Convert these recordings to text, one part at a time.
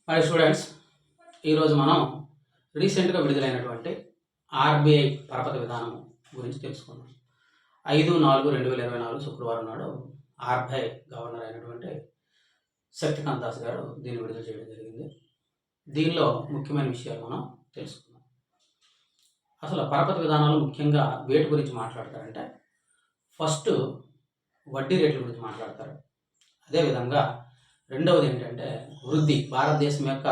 Hi students, ఈరోజు మనం రీసెంట్గా విడుదలైనటువంటి ఆర్బీఐ పరపతి విధానం గురించి తెలుసుకుందాం. 5/4/2024 శుక్రవారం నాడు ఆర్బీఐ గవర్నర్ అయినటువంటి శక్తికాంత్ దాస్ గారు దీన్ని విడుదల చేయడం జరిగింది. దీనిలో ముఖ్యమైన విషయాలు మనం తెలుసుకుందాం. అసలు పరపతి విధానాలు ముఖ్యంగా వేటి గురించి మాట్లాడతారంటే, ఫస్ట్ వడ్డీ రేట్ల గురించి మాట్లాడతారు. అదేవిధంగా రెండవది ఏంటంటే వృద్ధి, భారతదేశం యొక్క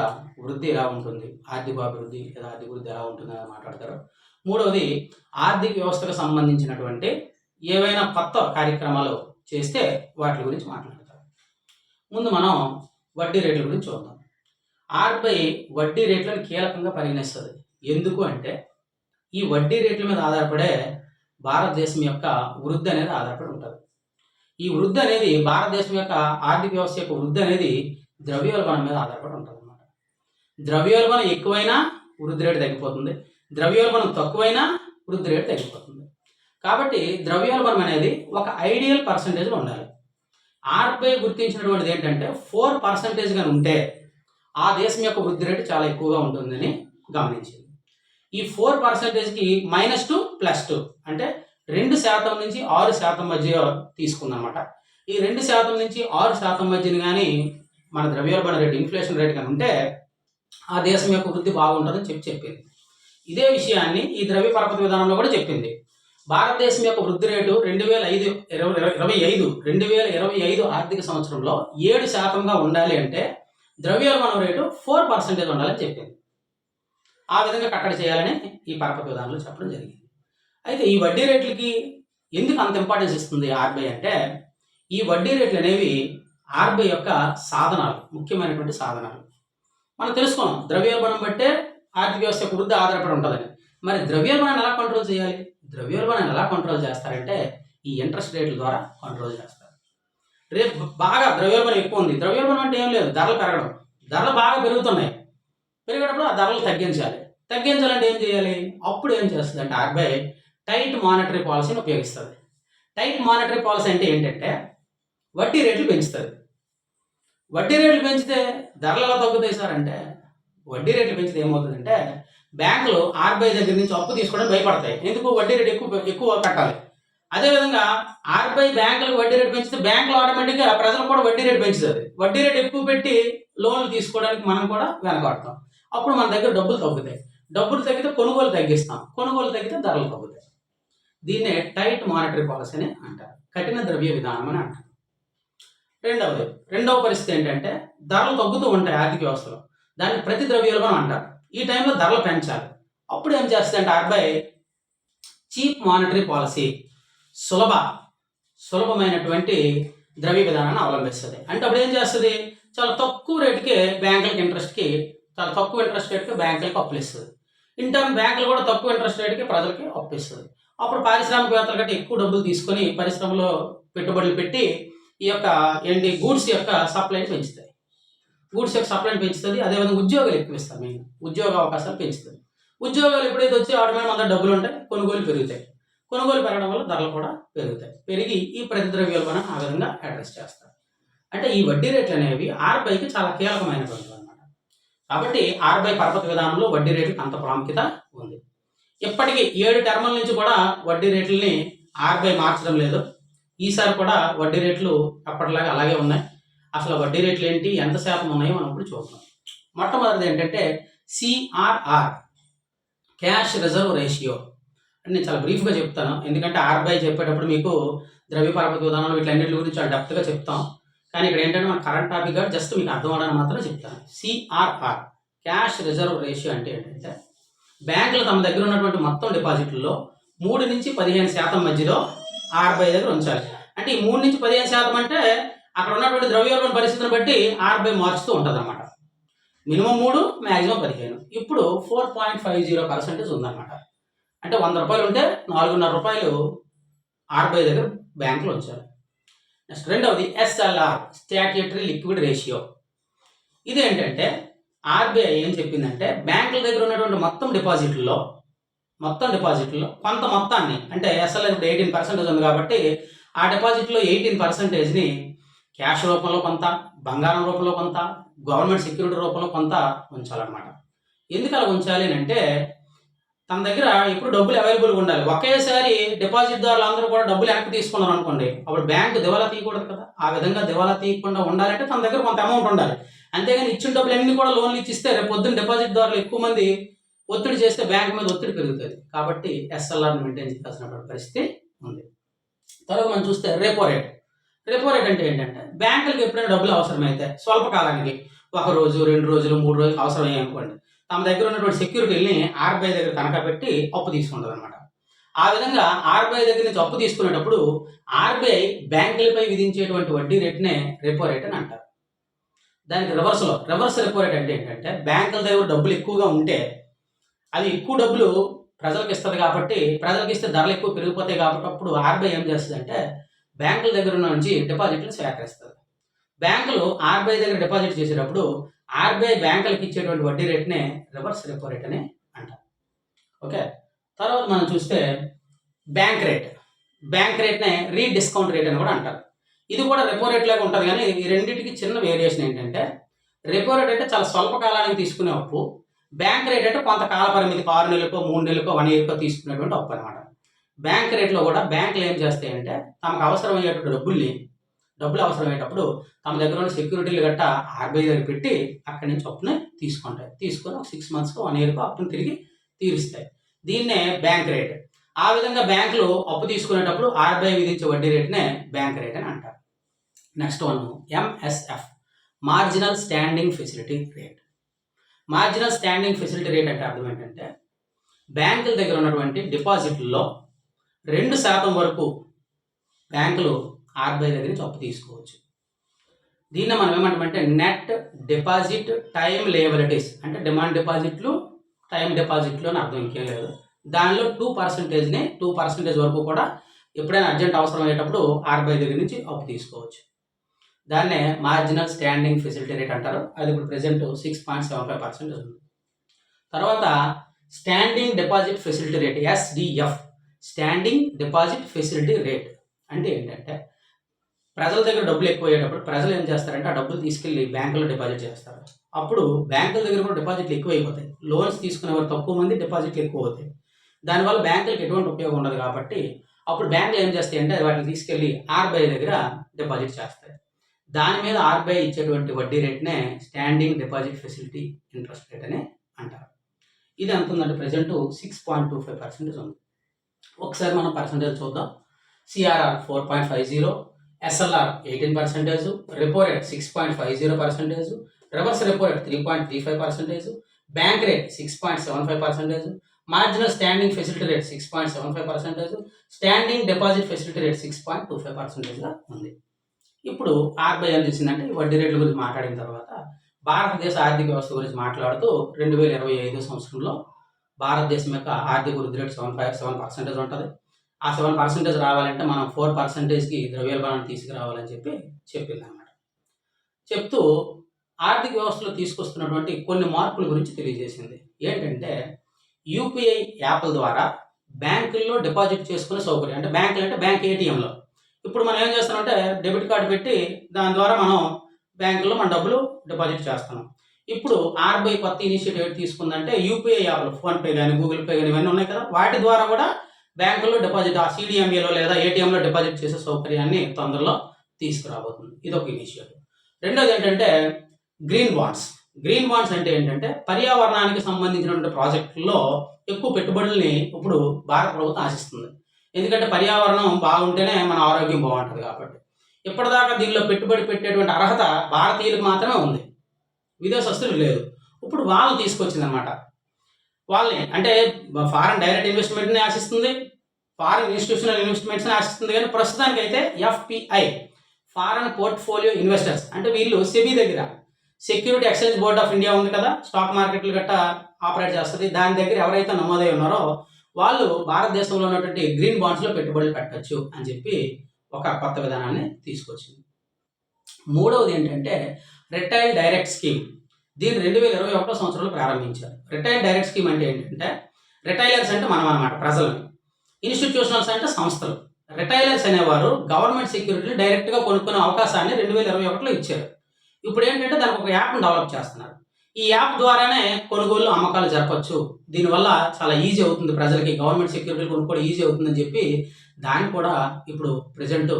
వృద్ధి ఎలా ఉంటుంది, ఆర్థికాభివృద్ధి లేదా ఆర్థిక వృద్ధి ఎలా ఉంటుందని మాట్లాడతారు. మూడవది ఆర్థిక వ్యవస్థకు సంబంధించినటువంటి ఏవైనా కొత్త కార్యక్రమాలు చేస్తే వాటి గురించి మాట్లాడతారు. ముందు మనం వడ్డీ రేట్ల గురించి చూద్దాం. ఆర్బీఐ వడ్డీ రేట్లను కీలకంగా పరిగణిస్తుంది. ఎందుకు అంటే ఈ వడ్డీ రేట్ల మీద ఆధారపడే భారతదేశం యొక్క వృద్ధి అనేది ఆధారపడి ఉంటుంది. ఈ వృద్ధి అనేది భారతదేశం యొక్క ఆర్థిక వ్యవస్థ యొక్క వృద్ధి అనేది ద్రవ్యోల్బణం మీద ఆధారపడి ఉంటుంది అన్నమాట. ద్రవ్యోల్బణం ఎక్కువైనా వృద్ధి రేటు తగ్గిపోతుంది, ద్రవ్యోల్బణం తక్కువైనా వృద్ధి రేటు తగ్గిపోతుంది. కాబట్టి ద్రవ్యోల్బణం అనేది ఒక ఐడియల్ పర్సంటేజ్లో ఉండాలి. ఆర్బీఐ గుర్తించినటువంటిది ఏంటంటే 4% కానీ ఉంటే ఆ దేశం యొక్క వృద్ధి రేటు చాలా ఎక్కువగా ఉంటుందని గమనించింది. ఈ 4%కి -2 +2 అంటే 2% నుంచి 6% మధ్య తీసుకుందనమాట. ఈ 2% నుంచి 6% మధ్యని కానీ మన ద్రవ్యోల్బణ రేటు, ఇన్ఫ్లేషన్ రేట్ కానీ ఉంటే ఆ దేశం యొక్క వృద్ధి బాగుంటుందని చెప్పింది. ఇదే విషయాన్ని ఈ ద్రవ్య పరపతి విధానంలో కూడా చెప్పింది. భారతదేశం యొక్క వృద్ధి రేటు 2025 ఆర్థిక సంవత్సరంలో 7%గా ఉండాలి అంటే ద్రవ్యోల్బణం రేటు 4% ఉండాలని చెప్పింది. ఆ విధంగా కట్టడి చేయాలని ఈ పరపతి విధానంలో చెప్పడం జరిగింది. అయితే ఈ వడ్డీ రేట్లకి ఎందుకు అంత ఇంపార్టెన్స్ ఇస్తుంది ఆర్బీఐ అంటే, ఈ వడ్డీ రేట్లు అనేవి ఆర్బీఐ యొక్క సాధనాలు, ముఖ్యమైనటువంటి సాధనాలు. మనం తెలుసుకున్నాం ద్రవ్యోల్బణం బట్టే ఆర్థిక వ్యవస్థ యొక్క వృద్ధి ఆధారపడి ఉంటుందని. మరి ద్రవ్యోల్బణాన్ని ఎలా కంట్రోల్ చేయాలి? ద్రవ్యోల్బణాన్ని ఎలా కంట్రోల్ చేస్తారంటే ఈ ఇంట్రెస్ట్ రేట్ల ద్వారా కంట్రోల్ చేస్తారు. రేపు బాగా ద్రవ్యోల్బణం ఎక్కువ ఉంది, ద్రవ్యోల్బణం అంటే ఏం లేదు, ధరలు పెరగడం. ధరలు బాగా పెరుగుతున్నాయి, పెరిగేటప్పుడు ఆ ధరలు తగ్గించాలి. తగ్గించాలంటే ఏం చేయాలి? అప్పుడు ఏం చేస్తుంది అంటే ఆర్బీఐ టైట్ మానిటరీ పాలసీని ఉపయోగిస్తుంది. టైట్ మానిటరీ పాలసీ అంటే ఏంటంటే వడ్డీ రేట్లు పెంచుతుంది. వడ్డీ రేట్లు పెంచితే ధరలు ఎలా తగ్గుతాయి సార్ అంటే, వడ్డీ రేట్లు పెంచితే ఏమవుతుందంటే బ్యాంకులు ఆర్బీఐ దగ్గర నుంచి అప్పు తీసుకోవడం భయపడతాయి. ఎందుకు? వడ్డీ రేటు ఎక్కువ కట్టాలి. అదేవిధంగా ఆర్బీఐ బ్యాంకులకు వడ్డీ రేటు పెంచితే బ్యాంకులు ఆటోమేటిక్గా ప్రజలు కూడా వడ్డీ రేటు పెంచుతుంది. వడ్డీ రేటు ఎక్కువ పెట్టి లోన్లు తీసుకోవడానికి మనం కూడా వెనకాడతాం. అప్పుడు మన దగ్గర డబ్బులు తగ్గుతాయి. డబ్బులు తగ్గితే కొనుగోలు తగ్గిస్తాం, కొనుగోలు తగ్గితే ధరలు తగ్గుతాయి. దీన్నే టైట్ మానిటరీ పాలసీ అని అంటారు, కఠిన ద్రవ్య విధానం అని అంటారు. రెండవ పరిస్థితి ఏంటంటే ధరలు తగ్గుతూ ఉంటాయి ఆర్థిక వ్యవస్థలో, దాన్ని ప్రతి ద్రవ్యోల్బణం అంటారు. ఈ టైంలో ధరలు పెంచాలి. అప్పుడు ఏం చేస్తుందంటే ఆర్బీఐ చీప్ మానిటరీ పాలసీ, సులభమైనటువంటి ద్రవ్య విధానాన్ని అవలంబిస్తుంది. అంటే అప్పుడు ఏం చేస్తుంది? చాలా తక్కువ రేటుకే బ్యాంకులకి చాలా తక్కువ ఇంట్రెస్ట్ రేట్కి బ్యాంకులకు అప్పులు ఇస్తుంది. ఇంటర్న్ బ్యాంకులు కూడా తక్కువ ఇంట్రెస్ట్ రేట్కి ప్రజలకి అప్పు ఇస్తుంది. అప్పుడు పారిశ్రామికవేత్తల కంటే ఎక్కువ డబ్బులు తీసుకొని పరిశ్రమలో పెట్టుబడులు పెట్టి ఈ యొక్క గూడ్స్ యొక్క సప్లైని పెంచుతాయి. అదేవిధంగా ఉద్యోగాలు ఎక్కువ ఇస్తాం, మేము ఉద్యోగ అవకాశాలు పెంచుతుంది. ఉద్యోగాలు ఎప్పుడైతే వచ్చి ఆటోమేటిక్ మన డబ్బులు ఉంటాయి, కొనుగోలు పెరుగుతాయి. కొనుగోలు పెరగడం వల్ల ధరలు కూడా పెరిగి ఈ ప్రతి ద్రవ్యోల్బణం ఆ విధంగా అడ్రస్ చేస్తారు. అంటే ఈ వడ్డీ రేట్లు అనేవి ఆర్బీఐకి చాలా కీలకమైనటువంటివి అన్నమాట. కాబట్టి ఆర్బీఐ పరపతి విధానంలో వడ్డీ రేట్లకు అంత ప్రాముఖ్యత ఉంది. ఇప్పటికీ 7 టర్ముల నుంచి కూడా వడ్డీ రేట్లని ఆర్బీఐ మార్చడం లేదు. ఈసారి కూడా వడ్డీ రేట్లు అప్పటిలాగా అలాగే ఉన్నాయి. అసలు వడ్డీ రేట్లు ఏంటి, ఎంత శాతం ఉన్నాయో మనం ఇప్పుడు చూద్దాం. మొట్టమొదటిది ఏంటంటే CRR, క్యాష్ రిజర్వ్ రేషియో. అంటే నేను చాలా బ్రీఫ్గా చెప్తాను, ఎందుకంటే ఆర్బీఐ చెప్పేటప్పుడు మీకు ద్రవ్య పరపతి విధానంలో వీటన్నిటి గురించి చాలా డెప్త్గా చెప్తాం. కానీ ఇక్కడ ఏంటంటే మన కరెంట్ టాపిక్ కాబట్టి జస్ట్ మీకు అర్థం అవడానికి మాత్రం చెప్తాను. CRR, క్యాష్ రిజర్వ్ రేషియో అంటే ఏంటంటే బ్యాంకులు తమ దగ్గర ఉన్నటువంటి మొత్తం డిపాజిట్లలో 3 నుంచి 15% మధ్యలో ఆర్బీఐ దగ్గర ఉంచాలి. అంటే ఈ 3 నుంచి 15% అంటే అక్కడ ఉన్నటువంటి ద్రవ్యోల్బణ పరిస్థితిని బట్టి ఆర్బీఐ మార్చుతూ ఉంటుంది అన్నమాట. Minimum 3, maximum 15. ఇప్పుడు 4.50% ఉందన్నమాట. అంటే 100 రూపాయలు ఉంటే 4.5 రూపాయలు ఆర్బీఐ దగ్గర బ్యాంకులో ఉంచాలి. నెక్స్ట్ రెండవది SLR, స్టాట్యూటరీ లిక్విడ్ రేషియో. ఇదేంటంటే ఆర్బీఐ ఏం చెప్పిందంటే బ్యాంకుల దగ్గర ఉన్నటువంటి మొత్తం డిపాజిట్లలో కొంత మొత్తాన్ని, అంటే SLR ఇప్పుడు 18% ఉంది కాబట్టి ఆ డిపాజిట్లో 18%ని క్యాష్ రూపంలో కొంత, బంగారం రూపంలో కొంత, గవర్నమెంట్ సెక్యూరిటీ రూపంలో కొంత ఉంచాలన్నమాట. ఎందుకు అలా ఉంచాలి అంటే తన దగ్గర ఎప్పుడు డబ్బులు అవైలబుల్గా ఉండాలి. ఒకేసారి డిపాజిట్దారులు అందరూ కూడా డబ్బులు వెనక్కి తీసుకున్నారు అనుకోండి, అప్పుడు బ్యాంకు దివాలా తీయకూడదు కదా. ఆ విధంగా దివాలా తీయకుండా ఉండాలంటే తన దగ్గర కొంత అమౌంట్ ఉండాలి. అంతేగాని ఇచ్చిన డబ్బులు అన్ని కూడా లోన్లు ఇచ్చిస్తే రేపు పొద్దున్న డిపాజిట్దారులు ఎక్కువ మంది ఒత్తిడి చేస్తే బ్యాంక్ మీద ఒత్తిడి పెరుగుతుంది. కాబట్టి ఎస్ఎల్ఆర్ని మెయింటైన్ చేయాల్సినటువంటి పరిస్థితి ఉంది. తర్వాత మనం చూస్తే రెపో రేట్. రెపో రేట్ అంటే ఏంటంటే బ్యాంకులకు ఎప్పుడైనా డబ్బులు అవసరమైతే స్వల్పకాలానికి 1 రోజు, 2 రోజులు, 3 రోజులు అవసరమయ్యాయి అనుకోండి, తమ దగ్గర ఉన్నటువంటి సెక్యూరిటీని ఆర్బీఐ దగ్గర తనఖా పెట్టి అప్పు తీసుకుంటుంది అనమాట. ఆ విధంగా ఆర్బీఐ దగ్గర నుంచి అప్పు తీసుకునేటప్పుడు ఆర్బీఐ బ్యాంకులపై విధించేటువంటి వడ్డీ రేట్నే రెపో రేట్ అని అంటారు. దానికి రివర్స్ రెపో రేట్ అంటే ఏంటంటే బ్యాంకుల దగ్గర డబ్బులు ఎక్కువగా ఉంటే అది ఎక్కువ డబ్బులు ప్రజలకు ఇస్తుంది కాబట్టి, ప్రజలకు ఇస్తే ధరలు ఎక్కువ పెరిగిపోతాయి కాబట్టి అప్పుడు ఆర్బీఐ ఏం చేస్తుందంటే బ్యాంకుల దగ్గర నుంచి డిపాజిట్లు సేకరిస్తుంది. బ్యాంకులు ఆర్బీఐ దగ్గర డిపాజిట్ చేసేటప్పుడు ఆర్బీఐ బ్యాంకులకు ఇచ్చేటువంటి వడ్డీ రేట్నే రివర్స్ రెపో రేట్ అని అంటారు. ఓకే, తర్వాత మనం చూస్తే బ్యాంక్ రేట్నే రీడిస్కౌంట్ రేట్ అని కూడా అంటారు. ఇది కూడా రెపో రేట్ లాగా ఉంటుంది, కానీ ఈ రెండింటికి చిన్న వేరియేషన్ ఏంటంటే రెపో రేట్ అంటే చాలా స్వల్పకాలానికి తీసుకునే అప్పు, బ్యాంక్ రేట్ అంటే కొంత కాల పరిమితి 6 నెలలకో 3 నెలలకో 1 ఇయర్కో తీసుకునేటువంటి అప్పు అనమాట. బ్యాంక్ రేట్లో కూడా బ్యాంకులు ఏం చేస్తాయంటే తమకు అవసరమయ్యేటువంటి డబ్బులు అవసరమయ్యేటప్పుడు తమ దగ్గర ఉన్న సెక్యూరిటీలు గట్టా ఆర్బీఐ దగ్గర పెట్టి అక్కడి నుంచి అప్పుని తీసుకొని ఒక 6 మంత్స్కో 1 ఇయర్కో అప్పుని తిరిగి తీరుస్తాయి. దీన్నే బ్యాంక్ రేట్. ఆ విధంగా బ్యాంకులు అప్పు తీసుకునేటప్పుడు ఆర్బీఐ విధించే వడ్డీ రేట్నే బ్యాంక్ రేట్ అని అంటారు. Next one MSF, marginal standing facility rate. Marginal standing facility rate అంటే అర్థం ఏంటంటే బ్యాంకుల దగ్గర ఉన్నటువంటి డిపాజిట్లలో 2% వరకు బ్యాంకులు ఆర్బీఐ దగ్గర నుంచి అప్పు తీసుకోవచ్చు. దీన్ని మనం ఏమంటామంటే నెట్ డిపాజిట్ టైం లేబిలిటీస్, అంటే డిమాండ్ డిపాజిట్లు, టైం డిపాజిట్లు అని అర్థం, ఇంకేం లేదు. దానిలో 2% వరకు కూడా ఎప్పుడైనా అర్జెంట్ అవసరం అయ్యేటప్పుడు ఆర్బీఐ దగ్గర నుంచి అప్పు తీసుకోవచ్చు. దాన్నే మార్జినల్ స్టాండింగ్ ఫెసిలిటీ రేట్ అంటారు. అది ఇప్పుడు ప్రెజెంట్ 6.75% ఉంది. తర్వాత standing deposit facility rate, SDF, standing deposit facility rate అంటే ఏంటంటే ప్రజల దగ్గర డబ్బులు ఎక్కువ అయ్యేటప్పుడు ప్రజలు ఏం చేస్తారంటే ఆ డబ్బులు తీసుకెళ్ళి బ్యాంకులో డిపాజిట్ చేస్తారు. అప్పుడు బ్యాంకుల దగ్గర కూడా డిపాజిట్లు ఎక్కువ అయిపోతాయి. లోన్స్ తీసుకునేవారు తక్కువ మంది, డిపాజిట్లు ఎక్కువ అవుతాయి. దానివల్ల బ్యాంకులకు ఎటువంటి ఉపయోగం ఉండదు. కాబట్టి అప్పుడు బ్యాంకులు ఏం చేస్తాయంటే వాటిని తీసుకెళ్ళి ఆర్బీఐ దగ్గర డిపాజిట్ చేస్తాయి. దాని మీద ఆర్బీఐ ఇచ్చేటువంటి వడ్డీ రేట్నే standing deposit facility interest rate అని అంటారు. ఇది ఎంత ఉందంటే ప్రజెంట్ 6.25% ఉంది. ఒకసారి మనం పర్సంటేజ్ చూద్దాం. CRR 4.50, SLR 18%, repo rate 6.50%, reverse repo rate 3.35%, bank rate 6.75%, marginal standing facility rate 6.75%, standing deposit facility rate 6.25%గా ఉంది. ఇప్పుడు ఆర్బీఐ ఏం చేసిందంటే ఈ వడ్డీ రేట్ల గురించి మాట్లాడిన తర్వాత భారతదేశ ఆర్థిక వ్యవస్థ గురించి మాట్లాడుతూ 2025 సంవత్సరంలో భారతదేశం యొక్క ఆర్థిక వృద్ధి రేటు 7% ఉంటుంది. ఆ 7% రావాలంటే మనం 4%కి ద్రవ్యోల్బణాన్ని తీసుకురావాలని చెప్పింది అనమాట. చెప్తూ ఆర్థిక వ్యవస్థలో తీసుకొస్తున్నటువంటి కొన్ని మార్పుల గురించి తెలియజేసింది. ఏంటంటే యూపీఐ యాప్ల ద్వారా బ్యాంకుల్లో డిపాజిట్ చేసుకునే సౌకర్యం, అంటే బ్యాంకులు అంటే బ్యాంక్ ఏటీఎంలో. ఇప్పుడు మనం ఏం చేస్తామంటే డెబిట్ కార్డు పెట్టి దాని ద్వారా మనం బ్యాంకుల్లో మన డబ్బులు డిపాజిట్ చేస్తున్నాం. ఇప్పుడు ఆర్బీఐ కొత్త ఇనిషియేటివ్ తీసుకుందంటే యూపీఐ యాప్లు, ఫోన్పే కానీ గూగుల్ పే కానీ ఇవన్నీ ఉన్నాయి కదా, వాటి ద్వారా కూడా బ్యాంకుల్లో డిపాజిట్, ఆ సిడిఎంఏలో లేదా ఏటీఎంలో డిపాజిట్ చేసే సౌకర్యాన్ని తొందరలో తీసుకురాబోతుంది. ఇది ఒక ఇనిషియేటివ్. రెండోది ఏంటంటే గ్రీన్ బాండ్స్ అంటే ఏంటంటే పర్యావరణానికి సంబంధించినటువంటి ప్రాజెక్టుల్లో ఎక్కువ పెట్టుబడుల్ని ఇప్పుడు భారత ప్రభుత్వం ఆశిస్తుంది. ఎందుకంటే పర్యావరణం బాగుంటేనే మన ఆరోగ్యం బాగుంటుంది. కాబట్టి ఇప్పటిదాకా దీనిలో పెట్టుబడి పెట్టేటువంటి అర్హత భారతీయులకు మాత్రమే ఉంది, విదేశస్తులు లేదు. ఇప్పుడు వాళ్ళని తీసుకొచ్చింది అనమాట. వాళ్ళని అంటే ఫారెన్ డైరెక్ట్ ఇన్వెస్ట్మెంట్ని ఆశిస్తుంది, ఫారెన్ ఇన్స్టిట్యూషనల్ ఇన్వెస్ట్మెంట్స్ని ఆశిస్తుంది. కానీ ప్రస్తుతానికైతే ఎఫ్పిఐ, ఫారెన్ పోర్ట్ఫోలియో ఇన్వెస్టర్స్, అంటే వీళ్ళు సెబీ దగ్గర, security exchange board of India ఉంది కదా, స్టాక్ మార్కెట్లు గట్టా ఆపరేట్ చేస్తుంది. దాని దగ్గర ఎవరైతే నమోదై ఉన్నారో వాళ్ళు భారతదేశంలో ఉన్నటువంటి గ్రీన్ బాండ్స్లో పెట్టుబడులు పెట్టచ్చు అని చెప్పి ఒక కొత్త విధానాన్ని తీసుకొచ్చింది. మూడవది ఏంటంటే రిటైల్ డైరెక్ట్ స్కీమ్. దీన్ని 2021 సంవత్సరంలో ప్రారంభించారు. రిటైల్ డైరెక్ట్ స్కీమ్ అంటే ఏంటంటే రిటైలర్స్ అంటే మనం అనమాట, ప్రజలని, ఇన్స్టిట్యూషనల్స్ అంటే సంస్థలు, రిటైలర్స్ అనేవారు గవర్నమెంట్ సెక్యూరిటీలు డైరెక్ట్గా కొనుక్కునే అవకాశాన్ని 2021లో ఇచ్చారు. ఇప్పుడు ఏంటంటే దానికి ఒక యాప్ను డెవలప్ చేస్తున్నారు. ఈ యాప్ ద్వారానే కొనుగోలు అమ్మకాలు జరపచ్చు. దీనివల్ల చాలా ఈజీ అవుతుంది ప్రజలకి, గవర్నమెంట్ సెక్యూరిటీలు కొనుక్కోవడం ఈజీ అవుతుందని చెప్పి దాన్ని కూడా ఇప్పుడు ప్రెజెంట్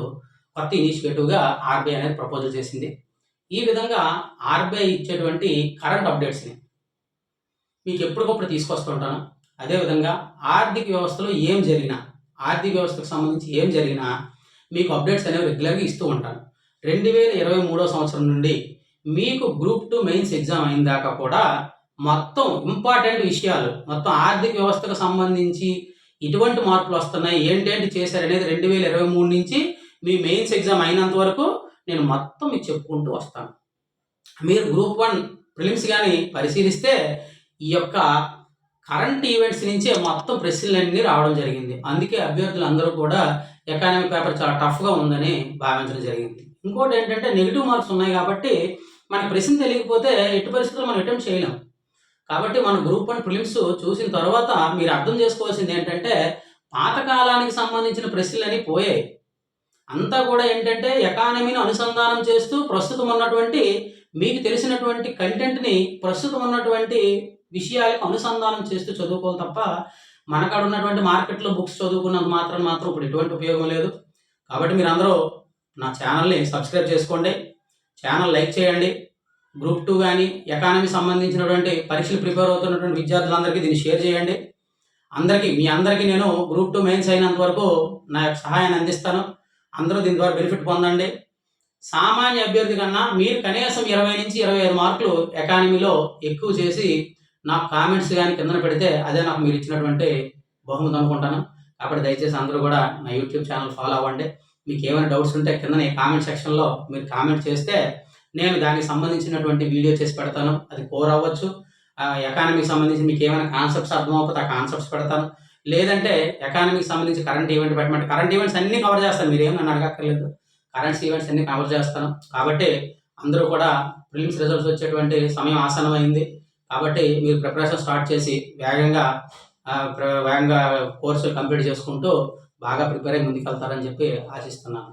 కొత్త ఇనిషియేటివ్గా ఆర్బీఐ అనేది ప్రపోజల్ చేసింది. ఈ విధంగా ఆర్బీఐ ఇచ్చేటువంటి కరెంట్ అప్డేట్స్ని మీకు ఎప్పటికప్పుడు తీసుకొస్తుంటాను. అదేవిధంగా ఆర్థిక వ్యవస్థలో ఏం జరిగినా, ఆర్థిక వ్యవస్థకు సంబంధించి ఏం జరిగినా మీకు అప్డేట్స్ అనేవి రెగ్యులర్గా ఇస్తూ ఉంటాను. 2023 సంవత్సరం నుండి మీకు గ్రూప్ 2 మెయిన్స్ ఎగ్జామ్ అయిన దాకా కూడా మొత్తం ఇంపార్టెంట్ విషయాలు, మొత్తం ఆర్థిక వ్యవస్థకు సంబంధించి ఇటువంటి మార్పులు వస్తున్నాయి, ఏంటేంటి చేశారనేది 2023 నుంచి మీ మెయిన్స్ ఎగ్జామ్ అయినంత వరకు నేను మొత్తం మీకు చెప్పుకుంటూ వస్తాను. మీరు గ్రూప్ 1 ప్రిలిమ్స్ కానీ పరిశీలిస్తే ఈ యొక్క కరెంట్ ఈవెంట్స్ నుంచే మొత్తం ప్రశ్నలన్నీ రావడం జరిగింది. అందుకే అభ్యర్థులు అందరూ కూడా ఎకానమీ పేపర్ చాలా టఫ్గా ఉందని భావించడం జరిగింది. ఇంకోటి ఏంటంటే నెగిటివ్ మార్క్స్ ఉన్నాయి కాబట్టి మనకి ప్రశ్న తెలియకపోతే ఎట్టి పరిస్థితుల్లో మనం అటెంప్ట్ చేయలేం. కాబట్టి మన గ్రూప్ 1 ప్రిలిమ్స్ చూసిన తర్వాత మీరు అర్థం చేసుకోవాల్సింది ఏంటంటే పాతకాలానికి సంబంధించిన ప్రశ్నలన్నీ పోయాయి. అంతా కూడా ఏంటంటే ఎకానమీని అనుసంధానం చేస్తూ ప్రస్తుతం ఉన్నటువంటి మీకు తెలిసినటువంటి కంటెంట్ని ప్రస్తుతం ఉన్నటువంటి విషయాలకు అనుసంధానం చేస్తూ చదువుకోవాలి తప్ప మనకాడ ఉన్నటువంటి మార్కెట్లో బుక్స్ చదువుకున్నంత మాత్రం ఇప్పుడు ఎటువంటి ఉపయోగం లేదు. కాబట్టి మీరు అందరూ నా ఛానల్ని సబ్స్క్రైబ్ చేసుకోండి, ఛానల్ లైక్ చేయండి. గ్రూప్ 2 కానీ ఎకానమీ సంబంధించినటువంటి పరీక్షలు ప్రిపేర్ అవుతున్నటువంటి విద్యార్థులందరికీ దీన్ని షేర్ చేయండి. మీ అందరికీ నేను గ్రూప్ 2 మెయిన్స్ అయినంత వరకు నా యొక్క సహాయాన్ని అందిస్తాను. అందరూ దీని ద్వారా బెనిఫిట్ పొందండి. సామాన్య అభ్యర్థి కన్నా మీరు కనీసం 20 నుంచి 25 మార్కులు ఎకానమీలో ఎక్కువ చేసి నాకు కామెంట్స్ కానీ కిందన పెడితే అదే నాకు మీరు ఇచ్చినటువంటి బహుమతి అనుకుంటాను. కాబట్టి దయచేసి అందరూ కూడా నా యూట్యూబ్ ఛానల్ ఫాలో అవ్వండి. మీకు ఏమైనా డౌట్స్ ఉంటే కింద కామెంట్ సెక్షన్లో మీరు కామెంట్ చేస్తే నేను దానికి సంబంధించినటువంటి వీడియో చేసి పెడతాను. అది కోర్ అవ్వచ్చు, ఎకానమీకి సంబంధించి మీకు ఏమైనా కాన్సెప్ట్స్ అర్థమవుతుంది ఆ కాన్సెప్ట్స్ పెడతాను. లేదంటే ఎకానమీకి సంబంధించి కరెంట్ ఈవెంట్ పెట్టమంటే కరెంట్ ఈవెంట్స్ అన్నీ కవర్ చేస్తాను. మీరు ఏమీ నన్ను అడగక్కర్లేదు, కరెంట్స్ ఈవెంట్స్ అన్నీ కవర్ చేస్తాను. కాబట్టి అందరూ కూడా ప్రిలిమ్స్ రిజల్ట్స్ వచ్చేటువంటి సమయం ఆసన్నమైంది. కాబట్టి మీరు ప్రిపరేషన్ స్టార్ట్ చేసి వేగంగా కోర్సులు కంప్లీట్ చేసుకుంటూ బాగా ప్రిపేర్ అయ్యి ముందుకెళ్తారని చెప్పి ఆశిస్తున్నాను.